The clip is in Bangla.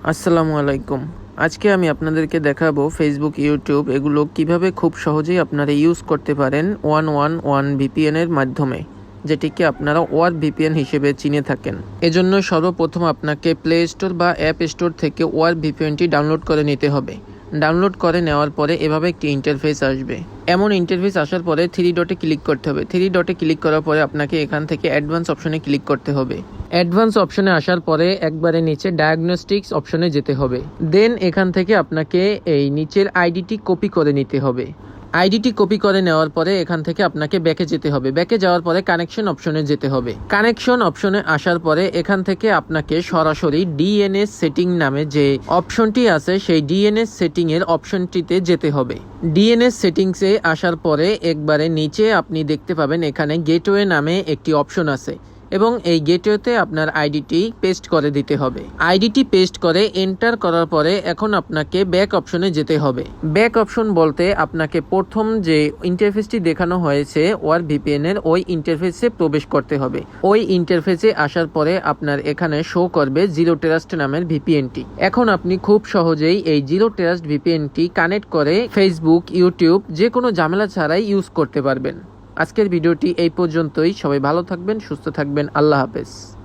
আসসালামু আলাইকুম। আজকে আমি আপনাদেরকে দেখাবো ফেসবুক, ইউটিউব এগুলো কিভাবে খুব সহজেই আপনারা ইউজ করতে পারেন 111 VPN এর মাধ্যমে, যেটিকে আপনারা ওয়ার ভিপিএন হিসেবে চিনে থাকেন। এজন্য সর্বপ্রথম আপনাকে প্লে স্টোর বা অ্যাপ স্টোর থেকে ওয়ার ভিপিএনটি ডাউনলোড করে নিতে হবে। ডাউনলোড করে নেওয়ার পরে এভাবে একটি ইন্টারফেস আসবে। এমন ইন্টারফেস আসার পরে 3 ডটে ক্লিক করতে হবে। 3 ডটে ক্লিক করার পরে আপনাকে এখান থেকে অ্যাডভান্স অপশনে ক্লিক করতে হবে। অ্যাডভান্স অপশনে আসার পরে একবারে নিচে ডায়াগনস্টিক্স অপশনে যেতে হবে। দেন এখান থেকে আপনাকে এই নিচের আইডিটি কপি করে নিতে হবে। আইডিটি কপি করে নেওয়ার পরে এখান থেকে আপনাকে ব্যাকে যেতে হবে। ব্যাকে যাওয়ার পরে কানেকশন অপশনে যেতে হবে। কানেকশন অপশনে আসার পরে এখান থেকে আপনাকে সরাসরি ডিএনএস সেটিং নামে যে অপশনটি আছে সেই ডিএনএস সেটিং এর অপশনটিতে যেতে হবে। ডিএনএস সেটিংসে আসার পরে একবারে নিচে আপনি দেখতে পাবেন এখানে গেটওয়ে নামে একটি অপশন আছে এবং এই গেটওয়েতে আপনার আইডিটি পেস্ট করে দিতে হবে। আইডিটি পেস্ট করে এন্টার করার পরে এখন আপনাকে ব্যাক অপশনে যেতে হবে। ব্যাক অপশন বলতে আপনাকে প্রথম যে ইন্টারফেসটি দেখানো হয়েছে ওয়ার ভিপিএন এর ওই ইন্টারফেসে প্রবেশ করতে হবে। ওই ইন্টারফেসে আসার পরে আপনার এখানে শো করবে জিরো ট্রাস্ট নামের ভিপিএনটি। এখন আপনি খুব সহজেই এই জিরো ট্রাস্ট ভিপিএনটি কানেক্ট করে ফেসবুক, ইউটিউব যে কোনো ঝামেলা ছাড়াই ইউজ করতে পারবেন। আজকের ভিডিওটি এই পর্যন্তই। সবাই ভালো থাকবেন, সুস্থ থাকবেন। আল্লাহ হাফেজ।